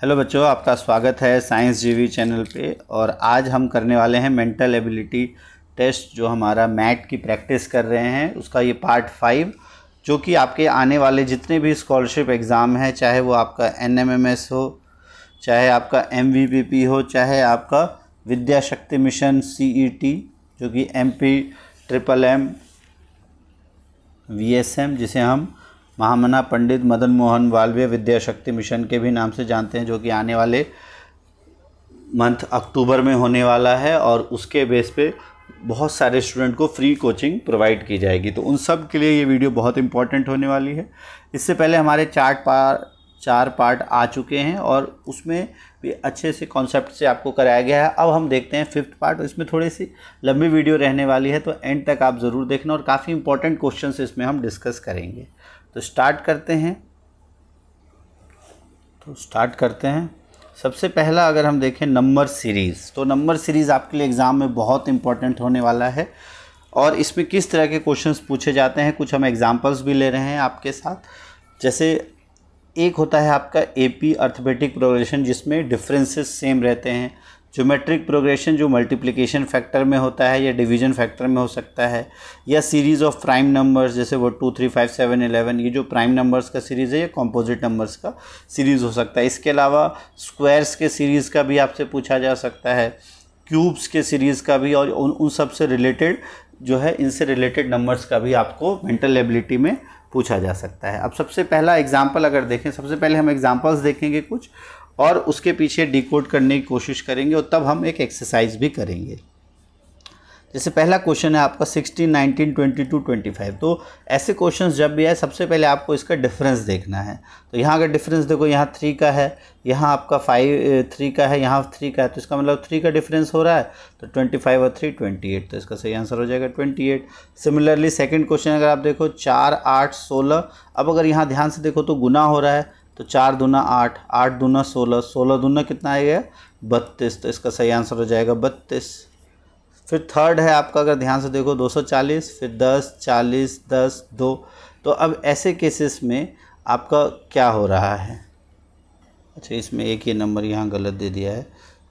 Hello बच्चों, आपका स्वागत है साइंस जीवी चैनल पे। और आज हम करने वाले हैं मेंटल एबिलिटी टेस्ट, जो हमारा मैट की प्रैक्टिस कर रहे हैं उसका ये पार्ट 5, जो कि आपके आने वाले जितने भी स्कॉलरशिप एग्ज़ाम हैं, चाहे वो आपका NMMS हो, चाहे आपका MVPP हो, चाहे आपका विद्या शक्ति मिशन CET जो कि MP VSM, जिसे हम महामना पंडित मदन मोहन मालवीय विद्या शक्ति मिशन के भी नाम से जानते हैं, जो कि आने वाले मंथ अक्टूबर में होने वाला है। और उसके बेस पे बहुत सारे स्टूडेंट को फ्री कोचिंग प्रोवाइड की जाएगी। तो उन सब के लिए ये वीडियो बहुत इंपॉर्टेंट होने वाली है। इससे पहले हमारे चार पार्ट आ चुके हैं और उसमें भी अच्छे से कॉन्सेप्ट से आपको कराया गया है। अब हम देखते हैं 5th पार्ट। इसमें थोड़ी सी लंबी वीडियो रहने वाली है, तो एंड तक आप ज़रूर देखना और काफ़ी इंपॉर्टेंट क्वेश्चंस इसमें हम डिस्कस करेंगे। तो स्टार्ट करते हैं। सबसे पहला अगर हम देखें नंबर सीरीज़, तो नंबर सीरीज़ आपके लिए एग्ज़ाम में बहुत इंपॉर्टेंट होने वाला है। और इसमें किस तरह के क्वेश्चंस पूछे जाते हैं, कुछ हम एग्जांपल्स भी ले रहे हैं आपके साथ। जैसे एक होता है आपका AP अर्थमेटिक प्रोग्रेशन, जिसमें डिफरेंसेस सेम रहते हैं। ज्योमेट्रिक प्रोग्रेशन जो मल्टीप्लिकेशन फैक्टर में होता है या डिवीजन फैक्टर में हो सकता है, या सीरीज़ ऑफ प्राइम नंबर्स, जैसे वो 2 3 5 7 11, ये जो प्राइम नंबर्स का सीरीज़ है, या कॉम्पोजिट नंबर्स का सीरीज़ हो सकता है। इसके अलावा स्क्वायर्स के सीरीज़ का भी आपसे पूछा जा सकता है, क्यूब्स के सीरीज़ का भी, और उन सब से रिलेटेड जो है, इनसे रिलेटेड नंबर्स का भी आपको मेंटल एबिलिटी में पूछा जा सकता है। अब सबसे पहला एग्जाम्पल अगर देखें, सबसे पहले हम एग्जाम्पल्स देखेंगे कुछ, और उसके पीछे डिकोड करने की कोशिश करेंगे, और तब हम एक एक्सरसाइज भी करेंगे। जैसे पहला क्वेश्चन है आपका 16, 19, 22, 25। तो ऐसे क्वेश्चंस जब भी आए, सबसे पहले आपको इसका डिफरेंस देखना है। तो यहाँ अगर डिफरेंस देखो, यहाँ 3 का है, यहाँ आपका 3 का है, यहाँ 3 का है, तो इसका मतलब 3 का डिफरेंस हो रहा है। तो 25 और 3 28, तो इसका सही आंसर हो जाएगा 28। सिमिलरली सेकंड क्वेश्चन अगर आप देखो, 4, 8, 16। अब अगर यहाँ ध्यान से देखो तो गुना हो रहा है, तो 4 दूना 8, 8 दूना 16, 16 दूना कितना आएगा 32, तो इसका सही आंसर हो जाएगा 32। फिर थर्ड है आपका, अगर ध्यान से देखो 240, फिर 10, 40, 10, 2। तो अब ऐसे केसेस में आपका क्या हो रहा है, अच्छा इसमें एक ये नंबर यहाँ गलत दे दिया है,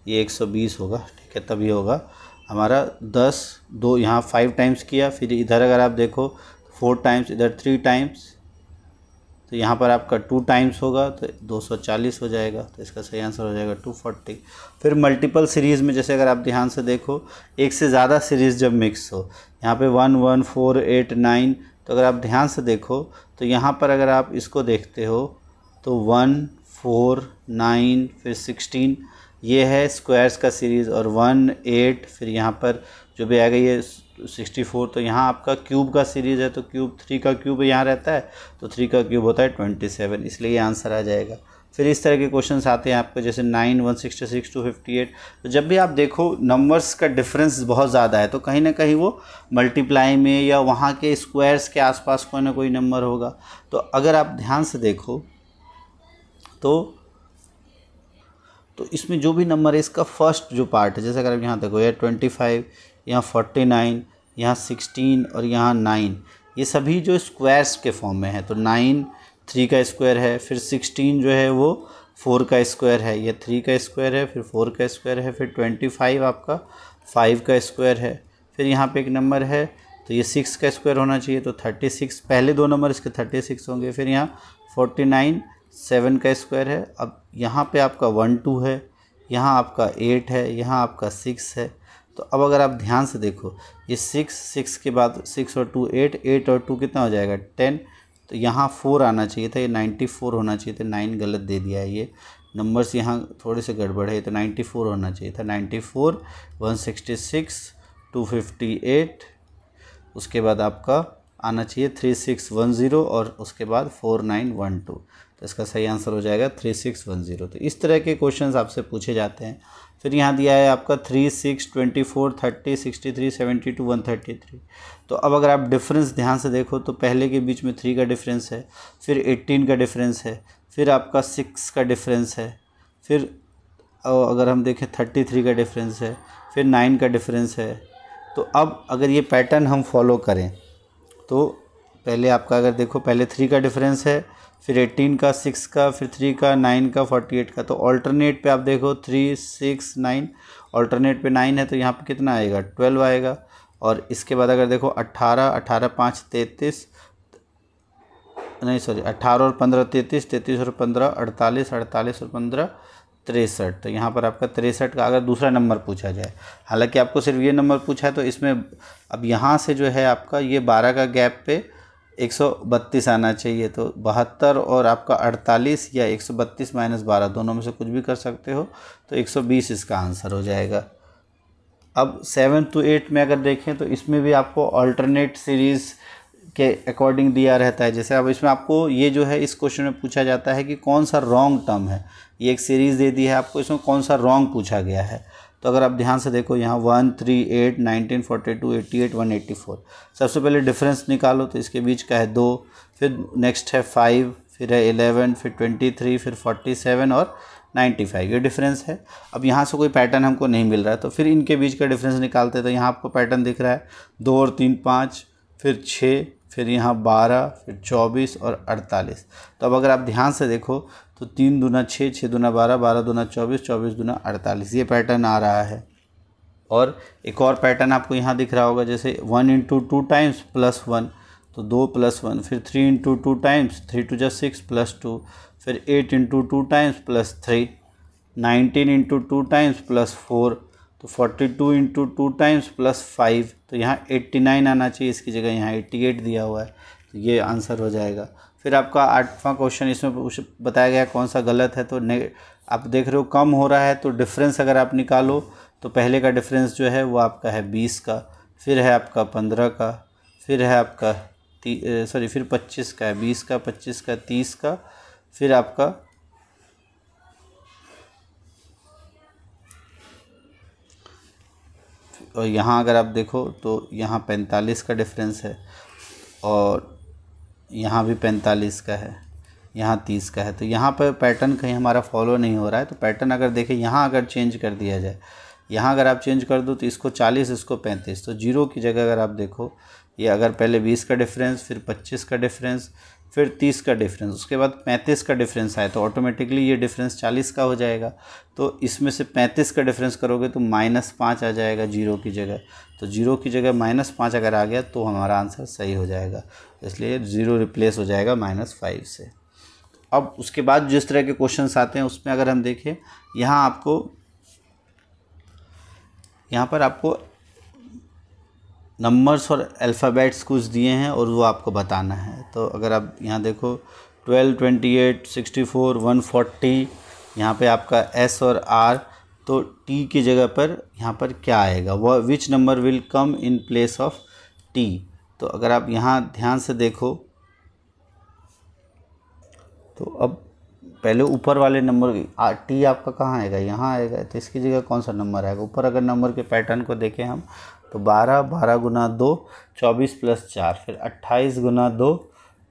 ये 120 होगा, ठीक है, तभी होगा हमारा 10, 2 यहाँ 5 टाइम्स किया, फिर इधर अगर आप देखो 4 टाइम्स, इधर 3 टाइम्स, तो यहाँ पर आपका 2 टाइम्स होगा, तो 240 हो जाएगा, तो इसका सही आंसर हो जाएगा 240। फिर मल्टीपल सीरीज़ में जैसे अगर आप ध्यान से देखो, एक से ज़्यादा सीरीज़ जब मिक्स हो, यहाँ पे 1, 1, 4, 8, 9, तो अगर आप ध्यान से देखो तो यहाँ पर अगर आप इसको देखते हो तो 1, 4, 9, फिर 16, ये है स्क्वायर्स का सीरीज़, और 1, 8, फिर यहाँ पर जो भी आएगा ये 64। तो यहाँ आपका क्यूब का सीरीज़ है, तो क्यूब 3 का क्यूब यहाँ रहता है, तो 3 का क्यूब होता है 27, इसलिए ये आंसर आ जाएगा। फिर इस तरह के क्वेश्चंस आते हैं आपको, जैसे 9, 166, 258। तो जब भी आप देखो नंबर्स का डिफरेंस बहुत ज़्यादा है, तो कहीं ना कहीं वो मल्टीप्लाई में या वहाँ के स्क्वायर्स के आसपास कोई ना कोई नंबर होगा। तो अगर आप ध्यान से देखो तो इसमें जो भी नंबर है, इसका फर्स्ट जो पार्ट है, जैसे अगर आप यहाँ देखो, यह 25, यहाँ 49, यहाँ 16 और यहाँ 9, ये सभी जो स्क्वायर्स के फॉर्म में है। तो 9 3 का स्क्वायर है, फिर 16 जो है वो 4 का स्क्वायर है, ये 3 का स्क्वायर है, फिर 4 का स्क्वायर है, फिर 25 आपका 5 का स्क्वायर है, फिर यहाँ पे एक नंबर है, तो ये 6 का स्क्वायर होना चाहिए, तो 36, पहले दो नंबर इसके 36 होंगे। फिर यहाँ 49 7 का स्क्वायर है। अब यहाँ पे आपका 1 2 है, यहाँ आपका 8 है, यहाँ आपका 6 है। तो अब अगर आप ध्यान से देखो, ये 6 के बाद 6 और 2 8, 8 और 2 कितना हो जाएगा 10। तो यहाँ 4 आना चाहिए था, ये 94 होना चाहिए था, 9 गलत दे दिया है, ये नंबर्स यहाँ थोड़े से गड़बड़ है, तो 94 होना चाहिए था। 94, 166, 258, उसके बाद आपका आना चाहिए 3610, और उसके बाद 4912, तो इसका सही आंसर हो जाएगा 3610। तो इस तरह के क्वेश्चंस आपसे पूछे जाते हैं। फिर यहाँ दिया है आपका 3, 6, 24, 30, 63, 72, 133। तो अब अगर आप डिफरेंस ध्यान से देखो, तो पहले के बीच में 3 का डिफरेंस है, फिर 18 का डिफरेंस है, फिर आपका 6 का डिफरेंस है, फिर अगर हम देखें 33 का डिफरेंस है, फिर 9 का डिफरेंस है। तो अब अगर ये पैटर्न हम फॉलो करें, तो पहले आपका अगर देखो, पहले 3 का डिफरेंस है, फिर 18 का, 6 का, फिर 3 का, 9 का, 48 का। तो ऑल्टरनेट पे आप देखो 3, 6, 9, ऑल्टरनेट पे 9 है तो यहाँ पे कितना आएगा 12 आएगा। और इसके बाद अगर देखो 18, 18 5 33, नहीं सॉरी 18 और 15 33, 33 और 15 48, 48 और 15 63। तो यहाँ पर आपका 63 का अगर दूसरा नंबर पूछा जाए, हालांकि आपको सिर्फ ये नंबर पूछा है तो इसमें अब यहाँ से जो है आपका ये 12 का गैप पे 132 आना चाहिए। तो 72 और आपका 48 या 132 माइनस 12 दोनों में से कुछ भी कर सकते हो, तो 120 इसका आंसर हो जाएगा। अब 7 to 8 में अगर देखें तो इसमें भी आपको अल्टरनेट सीरीज़ के अकॉर्डिंग दिया रहता है। जैसे अब इसमें आपको ये जो है इस क्वेश्चन में पूछा जाता है कि कौन सा रॉन्ग टर्म है। ये एक सीरीज़ दे दी है आपको, इसमें कौन सा रॉन्ग पूछा गया है। तो अगर आप ध्यान से देखो यहाँ 1, 3, 8, 19, 42, 88, 184। सबसे पहले डिफरेंस निकालो तो इसके बीच का है 2, फिर नेक्स्ट है 5, फिर है 11, फिर 23, फिर 47 और 95, ये डिफरेंस है। अब यहाँ से कोई पैटर्न हमको नहीं मिल रहा है तो फिर इनके बीच का डिफरेंस निकालते हैं। तो यहाँ आपको पैटर्न दिख रहा है 2 और 3 5, फिर 6, फिर यहाँ 12, फिर 24 और 48। तो अब अगर आप ध्यान से देखो तो 3 दूना 6, 6 दूना 12, 12 दूना 24, 24 दूना 48, ये पैटर्न आ रहा है। और एक और पैटर्न आपको यहाँ दिख रहा होगा, जैसे 1 इंटू 2 टाइम्स +1, तो 2 + 1, फिर 3 इंटू 2 टाइम्स 3 2 6 +2, फिर 8 इंटू 2 टाइम्स +3, 19 इंटू 2 टाइम्स +4, तो 42 इंटू 2 टाइम्स +5। तो यहाँ 89 आना चाहिए, इसकी जगह यहाँ 88 दिया हुआ है, तो ये आंसर हो जाएगा। फिर आपका 8वां क्वेश्चन, इसमें बताया गया कौन सा गलत है। तो आप देख रहे हो कम हो रहा है, तो डिफरेंस अगर आप निकालो तो पहले का डिफरेंस जो है वो आपका है 20 का, फिर है आपका 15 का, फिर है आपका फिर 25 का है, 20 का, 25 का, 30 का, फिर आपका और यहाँ अगर आप देखो तो यहाँ 45 का डिफरेंस है और यहाँ भी 45 का है, यहाँ 30 का है। तो यहाँ पर पैटर्न कहीं हमारा फॉलो नहीं हो रहा है। तो पैटर्न अगर देखें यहाँ अगर चेंज कर दिया जाए, यहाँ अगर आप चेंज कर दो तो इसको 40, इसको 35, तो 0 की जगह अगर आप देखो ये अगर पहले 20 का डिफरेंस, फिर 25 का डिफरेंस, फिर 30 का डिफरेंस, उसके बाद 35 का डिफरेंस आए तो ऑटोमेटिकली ये डिफरेंस 40 का हो जाएगा। तो इसमें से 35 का डिफरेंस करोगे तो -5 आ जाएगा 0 की जगह। तो 0 की जगह -5 अगर आ गया तो हमारा आंसर सही हो जाएगा, इसलिए 0 रिप्लेस हो जाएगा -5 से। अब उसके बाद जिस तरह के क्वेश्चंस आते हैं उसमें अगर हम देखें, यहाँ पर आपको नंबर्स और अल्फ़ाबेट्स कुछ दिए हैं और वो आपको बताना है। तो अगर आप यहाँ देखो 12, 28, 64, 140, यहाँ पे आपका S और R, तो T की जगह पर यहाँ पर क्या आएगा, वह which number will come in place of T। तो अगर आप यहाँ ध्यान से देखो तो अब पहले ऊपर वाले नंबर T आपका कहाँ आएगा, यहाँ आएगा, तो इसकी जगह कौन सा नंबर आएगा। ऊपर अगर नंबर के पैटर्न को देखें हम तो 12, 12 गुना 2 24 + 4, फिर 28 गुना 2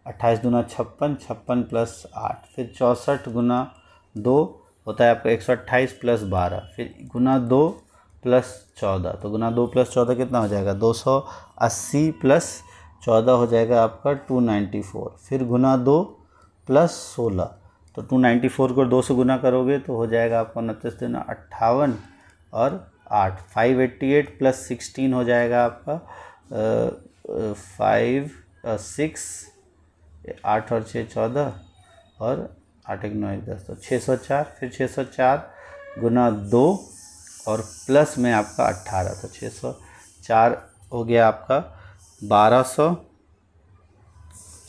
28 दूना 56, 56 + 8, फिर 64 गुना 2 होता है आपका 128 + 12, फिर गुना 2 + 14, तो गुना 2 + 14 कितना हो जाएगा 280 + 14 हो जाएगा आपका 294, फिर गुना 2 + 16, तो 294 को 2 से गुना करोगे तो हो जाएगा आपको 29 दूना 58 और 8, 588 + 16 हो जाएगा आपका 6 8 और 6 14 और 8 1 9 1 10, तो 604, फिर 604 गुना 2 और प्लस में आपका 18, तो 604 हो गया आपका 1200,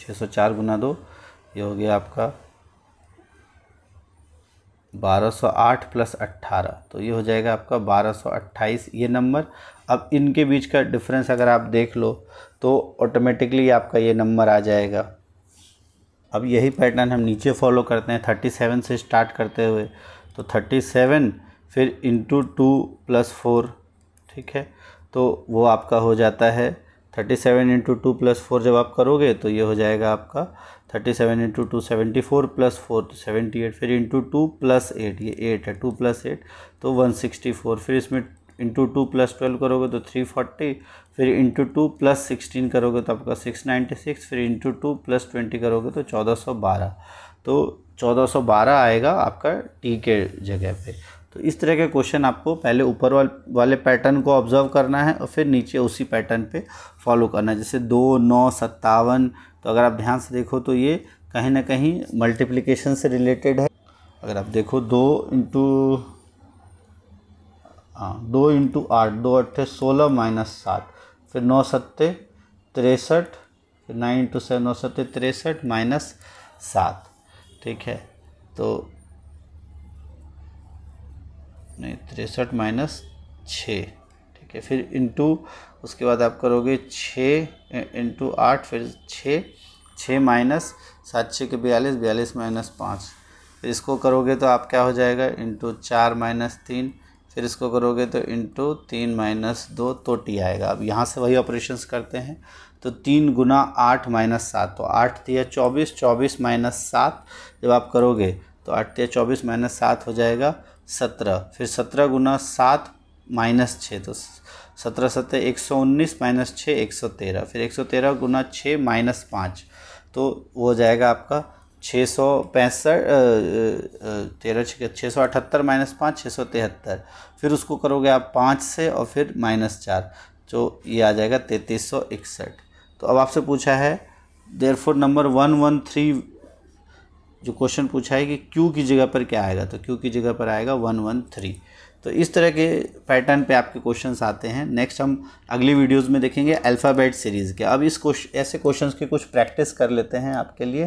604 गुना 2 ये हो गया आपका 1208 + 18, तो ये हो जाएगा आपका 1228 ये नंबर। अब इनके बीच का डिफरेंस अगर आप देख लो तो ऑटोमेटिकली आपका ये नंबर आ जाएगा। अब यही पैटर्न हम नीचे फॉलो करते हैं 37 से स्टार्ट करते हुए, तो 37 फिर इंटू 2 + 4, ठीक है, तो वो आपका हो जाता है 37 इंटू 2 + 4 जब आप करोगे तो ये हो जाएगा आपका 37 इंटू 2 74 + 4 तो 78, फिर इंटू 2 + 8 ये 8 है, 2 + 8 तो 164, फिर इसमें इंटू 2 + 12 करोगे तो 340, फिर इंटू 2 + 16 करोगे तो आपका 696, फिर इंटू 2 + 20 करोगे तो 1412। तो 1412 आएगा आपका टी के जगह पे। तो इस तरह के क्वेश्चन आपको पहले ऊपर वाले पैटर्न को ऑब्जर्व करना है और फिर नीचे उसी पैटर्न पे फॉलो करना है। जैसे 2, 9, 57, तो अगर आप ध्यान से देखो तो ये कहीं ना कहीं मल्टीप्लिकेशन से रिलेटेड है। अगर आप देखो 2 इंटू 8, 2 8 16 - 7, फिर 9 7 63, फिर 9 इंटू 7 9 7 63 - 7, ठीक है। तो नहीं 63 - 6, ठीक है। फिर इंटू उसके बाद आप करोगे 6 इंटू 8, फिर 6 - 7 6 के 42, 42 - 5, फिर इसको करोगे तो आप क्या हो जाएगा इंटू 4 - 3, फिर इसको करोगे तो इंटू 3 - 2, तो टी आएगा। अब यहाँ से वही ऑपरेशंस करते हैं। तो 3 गुना 8 - 7, तो 8 तिया 24, 24 - 7 जब आप करोगे तो 8 तिया 24 - 7 हो जाएगा 17, फिर 17 गुना 7 - 6, तो 17 7 119 - 6 113, फिर 113 गुना 6 - 5, तो वो हो जाएगा आपका 665, 13 678 - 5 673, फिर उसको करोगे आप 5 से और फिर -4, तो ये आ जाएगा 3361। तो अब आपसे पूछा है देयरफॉर नंबर 113, जो क्वेश्चन पूछा है कि क्यू की जगह पर क्या आएगा, तो क्यू की जगह पर आएगा 113। तो इस तरह के पैटर्न पे आपके क्वेश्चंस आते हैं। नेक्स्ट हम अगली वीडियोस में देखेंगे अल्फ़ाबेट सीरीज़ के। अब इस ऐसे क्वेश्चंस की कुछ प्रैक्टिस कर लेते हैं आपके लिए।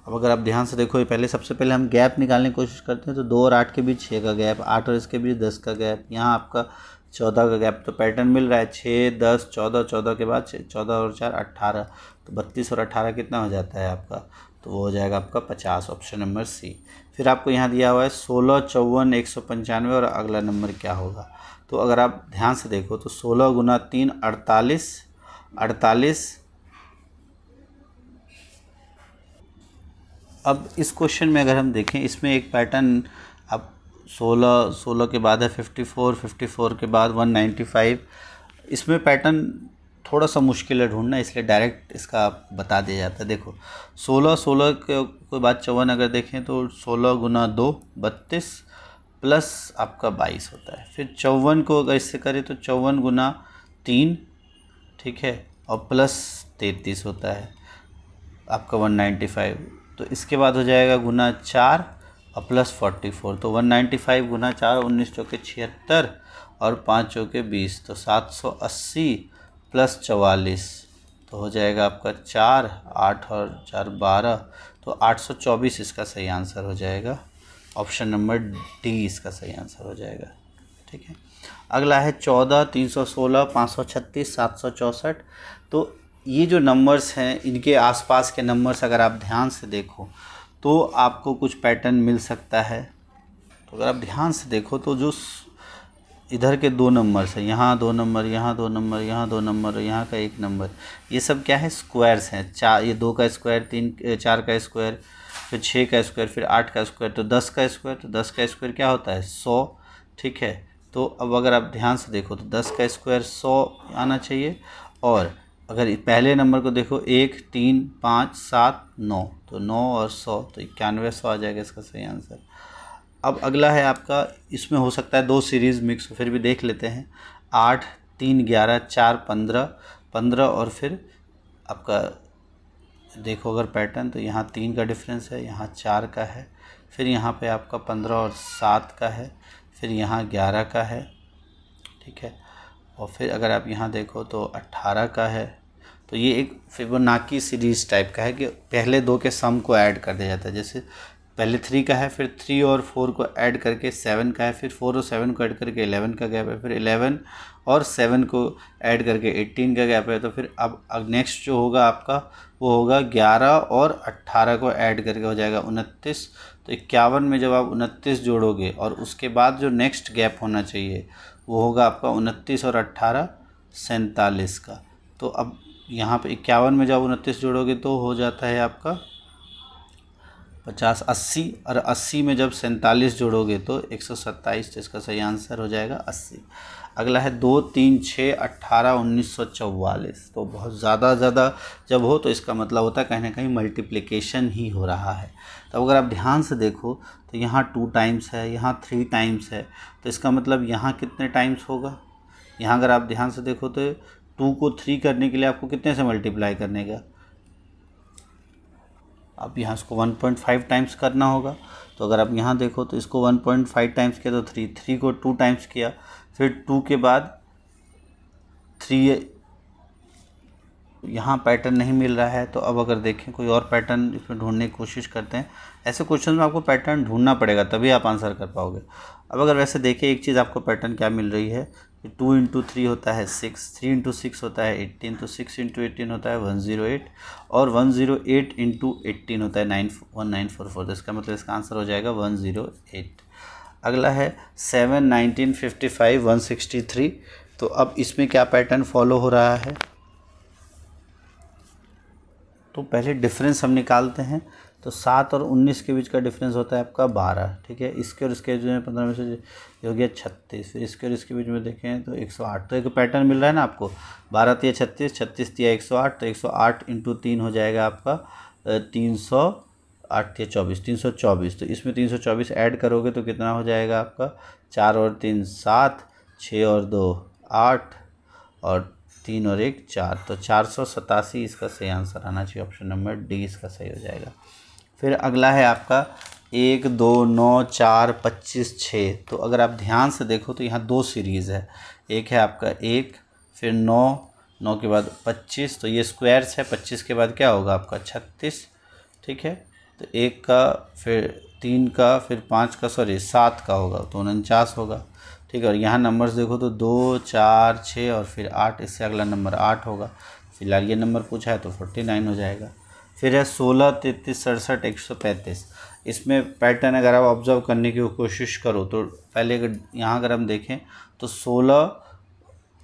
अब अगर आप ध्यान से देखो, सबसे पहले हम गैप निकालने की कोशिश करते हैं। तो 2 और 8 के बीच 6 का गैप, 8 और इसके बीच 10 का गैप, यहाँ आपका 14 का गैप। तो पैटर्न मिल रहा है 6 10 14, 14 के बाद 14 और 4 18, तो 32 और 18 कितना हो जाता है आपका, तो वो हो जाएगा आपका 50, ऑप्शन नंबर सी। फिर आपको यहाँ दिया हुआ है 16 54 195, और अगला नंबर क्या होगा। तो अगर आप ध्यान से देखो तो 16 गुना 3 48, 48। अब इस क्वेश्चन में अगर हम देखें, इसमें एक पैटर्न, अब 16 के बाद है 54, 54 के बाद 195। इसमें पैटर्न थोड़ा सा मुश्किल है ढूंढना, इसलिए डायरेक्ट इसका बता दिया जाता है। देखो 16 के बाद 54 अगर देखें तो 16 गुना 2 32 प्लस आपका 22 होता है। फिर 54 को अगर इससे करें तो 54 गुना 3, ठीक है, और प्लस 33 होता है आपका 195। तो इसके बाद हो जाएगा गुना 4 और प्लस 44, तो 195 गुना 4, 19 चौके 76 और 5 चौके 20, तो 780 प्लस 44, तो हो जाएगा आपका 4, 8 और 4 12, तो 824 इसका सही आंसर हो जाएगा। ऑप्शन नंबर डी इसका सही आंसर हो जाएगा, ठीक है। अगला है 14 316 536 764। तो ये जो नंबर्स हैं, इनके आसपास के नंबर्स अगर आप ध्यान से देखो तो आपको कुछ पैटर्न मिल सकता है। तो अगर आप ध्यान से देखो तो जो इधर के 2 नंबर्स हैं, यहाँ 2 नंबर, यहाँ 2 नंबर, यहाँ 2 नंबर और यहाँ का 1 नंबर, ये सब क्या है, स्क्वायर्स हैं। 4, ये 2 का स्क्वायर, 4 का स्क्वायर, फिर 6 का स्क्वायर, फिर 8 का स्क्वायर, तो 10 का स्क्वायर। तो 10 का स्क्वायर क्या होता है, 100, ठीक है। तो अब अगर आप ध्यान से देखो तो 10 का स्क्वायर 100 आना चाहिए। और अगर पहले नंबर को देखो 1 3 5 7 9, तो 9 और 100, तो 9100 आ जाएगा इसका सही आंसर। अब अगला है आपका, इसमें हो सकता है 2 सीरीज़ मिक्स हो, फिर भी देख लेते हैं। 8 3 11 4 15, 15 और फिर आपका देखो अगर पैटर्न, तो यहाँ 3 का डिफरेंस है, यहाँ 4 का है, फिर यहाँ पे आपका 15 और 7 का है, फिर यहाँ 11 का है, ठीक है। और फिर अगर आप यहाँ देखो तो 18 का है। तो ये एक फिबोनाची सीरीज़ टाइप का है कि पहले 2 के सम को ऐड कर दिया जाता है। जैसे पहले 3 का है, फिर 3 और 4 को ऐड करके 7 का है, फिर 4 और 7 को ऐड करके 11 का गैप है, फिर 11 और 7 को ऐड करके 18 का गैप है। तो फिर अब नेक्स्ट जो होगा आपका वो होगा 11 और 18 को ऐड करके हो जाएगा 29। तो 51 में जब आप 29 जोड़ोगे और उसके बाद जो नेक्स्ट गैप होना चाहिए वो होगा आपका 29 और 18 47 का। तो अब यहाँ पे 51 में जब 29 जोड़ोगे तो हो जाता है आपका 50 80, और 80 में जब 47 जोड़ोगे तो 127, तो इसका सही आंसर हो जाएगा 80। अगला है 2 3 6 18 1944। तो बहुत ज़्यादा जब हो तो इसका मतलब होता है कहीं ना कहीं मल्टीप्लिकेशन ही हो रहा है। तो अगर आप ध्यान से देखो तो यहाँ 2 टाइम्स है, यहाँ 3 टाइम्स है, तो इसका मतलब यहाँ कितने टाइम्स होगा। यहाँ अगर आप ध्यान से देखो तो 2 को 3 करने के लिए आपको कितने से मल्टीप्लाई करने का, अब यहाँ इसको 1.5 टाइम्स करना होगा। तो अगर आप यहाँ देखो तो इसको 1.5 टाइम्स किया तो 3 को 2 टाइम्स किया, फिर 2 के बाद 3, यहाँ पैटर्न नहीं मिल रहा है। तो अब अगर देखें कोई और पैटर्न इसमें ढूंढने की कोशिश करते हैं। ऐसे क्वेश्चन में आपको पैटर्न ढूंढना पड़ेगा तभी आप आंसर कर पाओगे। अब अगर वैसे देखें एक चीज़ आपको पैटर्न क्या मिल रही है कि 2 × 3 होता है 6, 3 × 6 होता है 18, तो 6 × 18 होता है 108, और 108 × 18 होता है 1944। तो इसका मतलब इसका आंसर हो जाएगा 108। अगला है 7 19 55 163। तो अब इसमें क्या पैटर्न फॉलो हो रहा है, तो पहले डिफरेंस हम निकालते हैं। तो 7 और 19 के बीच का डिफरेंस होता है आपका 12, ठीक है। इसके और इसके जो है 15 में से ये हो गया 36, फिर इसके और इसके बीच में देखें तो 108। तो एक पैटर्न मिल रहा है ना आपको, 12 × 36, 36 × 108, तो 108 × 3 हो जाएगा आपका 308 या 24, 324। तो इसमें 324 ऐड करोगे तो कितना हो जाएगा आपका, 4 और 3 7, 6 और 2 8, और 3 और 1 4, तो 487 इसका सही आंसर आना चाहिए। ऑप्शन नंबर डी इसका सही हो जाएगा। फिर अगला है आपका 1 2 9 4 25 6। तो अगर आप ध्यान से देखो तो यहाँ 2 सीरीज़ है, एक है आपका 1, फिर 9 के बाद 25, तो ये स्क्वायर्स है। 25 के बाद क्या होगा आपका 36, ठीक है। तो 1 का, फिर 3 का, फिर 5 का, सॉरी 7 का होगा तो 49 होगा, ठीक है। और यहाँ नंबर्स देखो तो 2 4 6 और फिर 8, इससे अगला नंबर 8 होगा। फिलहाल ये नंबर पूछा है तो 49 हो जाएगा। फिर है 16 33 67 135। इसमें पैटर्न अगर आप ऑब्जर्व करने की कोशिश करो तो पहले यहाँ अगर हम देखें तो 16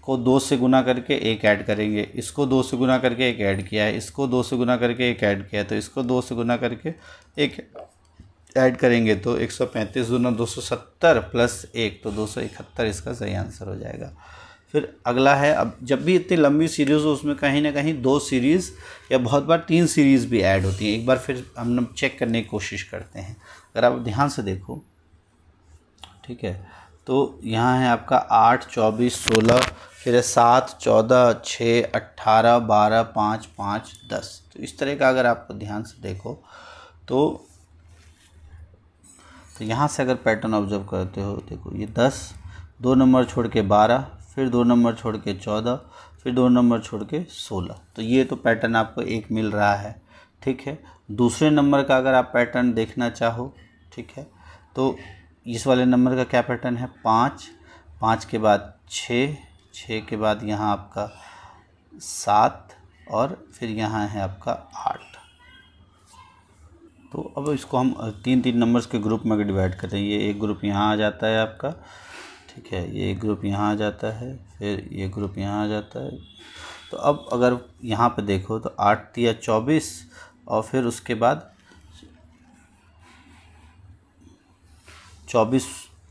को 2 से गुना करके 1 ऐड करेंगे, इसको 2 से गुना करके 1 ऐड किया है, इसको 2 से गुना करके 1 ऐड किया है, तो इसको 2 से गुना करके 1 ऐड करेंगे तो 135 दूना 270 प्लस 1, तो 271 इसका सही आंसर हो जाएगा। फिर अगला है, अब जब भी इतनी लंबी सीरीज़ हो उसमें कहीं ना कहीं 2 सीरीज़ या बहुत बार 3 सीरीज़ भी ऐड होती हैं। एक बार फिर हम चेक करने की कोशिश करते हैं। अगर आप ध्यान से देखो, ठीक है, तो यहाँ है आपका 8 24 16, फिर है 7 14 6 18 12 5 5 10। तो इस तरह का अगर आप ध्यान से देखो तो यहाँ से अगर पैटर्न ऑब्जर्व करते हो, देखो ये 10, 2 नंबर छोड़ के 12, फिर 2 नंबर छोड़ के 14, फिर 2 नंबर छोड़ के 16। तो ये तो पैटर्न आपको एक मिल रहा है, ठीक है। दूसरे नंबर का अगर आप पैटर्न देखना चाहो, ठीक है, तो इस वाले नंबर का क्या पैटर्न है, 5, 5 के बाद 6, 6 के बाद यहाँ आपका 7, और फिर यहाँ है आपका 8। तो अब इसको हम 3 नंबर्स के ग्रुप में डिवाइड करते हैं। ये एक ग्रुप यहाँ आ जाता है आपका, ठीक है, ये एक ग्रुप यहाँ आ जाता है, फिर ये ग्रुप यहाँ आ जाता है। तो अब अगर यहाँ पे देखो तो 8 या 24, और फिर उसके बाद 24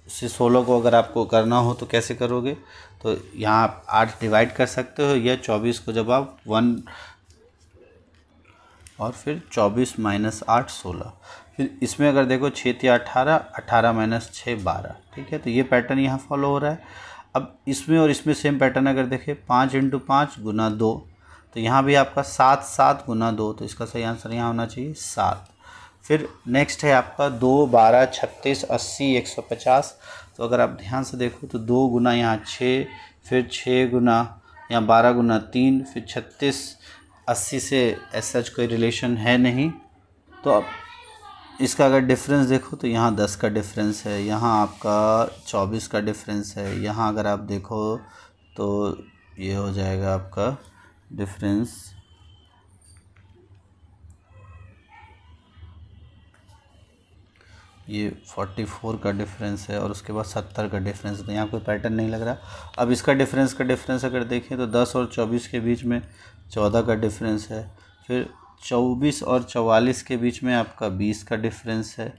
से 16 को अगर आपको करना हो तो कैसे करोगे, तो यहाँ आप 8 डिवाइड कर सकते हो, या 24 को जब आप 1 और फिर 24 - 8 16। फिर इसमें अगर देखो 6 या 18, 18 - 6 12, ठीक है। तो ये पैटर्न यहाँ फॉलो हो रहा है। अब इसमें और इसमें सेम पैटर्न अगर देखें, 5 × 5 × 2, तो यहाँ भी आपका 7 7 × 2, तो इसका सही आंसर यहाँ होना चाहिए 7। फिर नेक्स्ट है आपका 2 12 36 80 150। तो अगर आप ध्यान से देखो तो 2 गुना यहाँ 6, फिर 6 गुना यहाँ 12 गुना 3, फिर 36 80 से सच कोई रिलेशन है नहीं। तो अब इसका अगर डिफरेंस देखो तो यहाँ 10 का डिफरेंस है, यहाँ आपका 24 का डिफरेंस है, यहाँ अगर आप देखो तो ये हो जाएगा आपका डिफरेंस ये 44 का डिफरेंस है, और उसके बाद 70 का डिफरेंस है। तो यहाँ कोई पैटर्न नहीं लग रहा। अब इसका डिफरेंस अगर देखें तो 10 और 24 के बीच में 14 का डिफरेंस है, फिर 24 और 44 के बीच में आपका 20 का डिफरेंस है।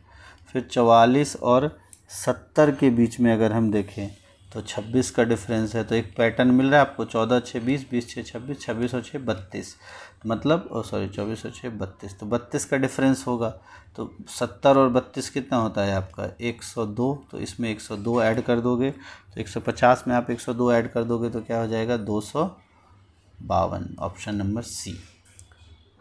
फिर 44 और 70 के बीच में अगर हम देखें तो 26 का डिफरेंस है। तो एक पैटर्न मिल रहा है आपको, 14 6 20, 20 6 26, 26 और 6 32, मतलब 24 और 6 32, तो 32 का डिफरेंस होगा। तो 70 और 32 कितना होता है आपका 102, तो इसमें 102 ऐड कर दोगे तो 150 में आप 102 ऐड कर दोगे तो क्या हो जाएगा 252, ऑप्शन नंबर सी।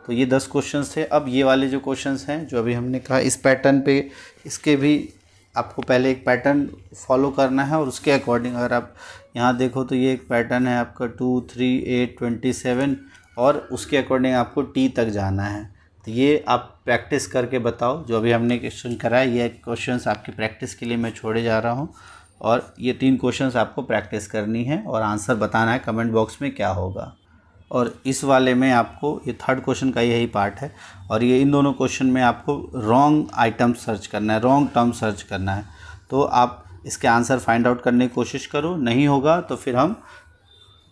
तो ये 10 क्वेश्चंस थे। अब ये वाले जो क्वेश्चंस हैं जो अभी हमने कहा इस पैटर्न पे, इसके भी आपको पहले एक पैटर्न फॉलो करना है और उसके अकॉर्डिंग अगर आप यहाँ देखो तो ये एक पैटर्न है आपका 2 3 8 27 और उसके अकॉर्डिंग आपको टी तक जाना है। तो ये आप प्रैक्टिस करके बताओ। जो अभी हमने क्वेश्चन करा है ये क्वेश्चंस आपकी प्रैक्टिस के लिए मैं छोड़े जा रहा हूँ और ये 3 क्वेश्चंस आपको प्रैक्टिस करनी है और आंसर बताना है कमेंट बॉक्स में क्या होगा। और इस वाले में आपको ये 3rd क्वेश्चन का यही पार्ट है और ये इन दोनों क्वेश्चन में आपको रॉन्ग आइटम सर्च करना है, रॉन्ग टर्म सर्च करना है। तो आप इसके आंसर फाइंड आउट करने की कोशिश करो, नहीं होगा तो फिर हम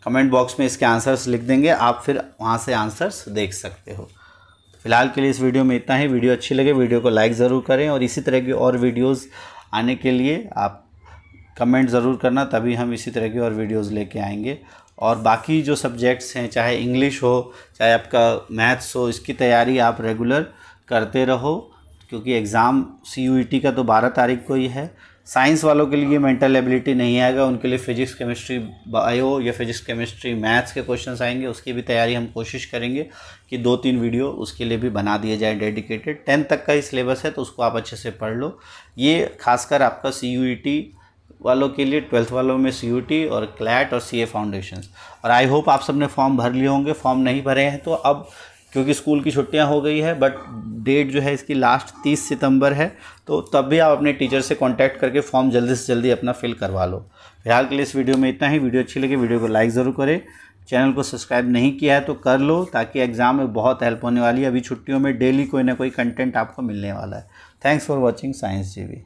कमेंट बॉक्स में इसके आंसर्स लिख देंगे, आप फिर वहाँ से आंसर्स देख सकते हो। फिलहाल के लिए इस वीडियो में इतना ही। वीडियो अच्छी लगे वीडियो को लाइक ज़रूर करें और इसी तरह की और वीडियोज़ आने के लिए आप कमेंट ज़रूर करना, तभी हम इसी तरह की और वीडियोज़ लेके आएंगे। और बाकी जो सब्जेक्ट्स हैं, चाहे इंग्लिश हो चाहे आपका मैथ्स हो, इसकी तैयारी आप रेगुलर करते रहो क्योंकि एग्ज़ाम CUET का तो 12 तारीख को ही है। साइंस वालों के लिए मेंटल एबिलिटी नहीं आएगा, उनके लिए फिजिक्स केमिस्ट्री बायो या फिजिक्स केमिस्ट्री मैथ्स के क्वेश्चंस आएंगे, उसकी भी तैयारी हम कोशिश करेंगे कि 2-3 वीडियो उसके लिए भी बना दिए जाए डेडिकेटेड। 10th तक का ही सिलेबस है तो उसको आप अच्छे से पढ़ लो। ये खासकर आपका CUET वालों के लिए, 12th वालों में CUET और क्लैट और CA फाउंडेशंस। और आई होप आप सबने फॉर्म भर लिए होंगे। फॉर्म नहीं भरे हैं तो अब क्योंकि स्कूल की छुट्टियां हो गई है बट डेट जो है इसकी लास्ट 30 सितंबर है, तो तब भी आप अपने टीचर से कांटेक्ट करके फॉर्म जल्दी से जल्दी अपना फिल करवा लो। फिलहाल के लिए इस वीडियो में इतना ही। वीडियो अच्छी लगे वीडियो को लाइक ज़रूर करें, चैनल को सब्सक्राइब नहीं किया है तो कर लो ताकि एग्ज़ाम में बहुत हेल्प होने वाली है। अभी छुट्टियों में डेली कोई ना कोई कंटेंट आपको मिलने वाला है। Thanks for watching science GV।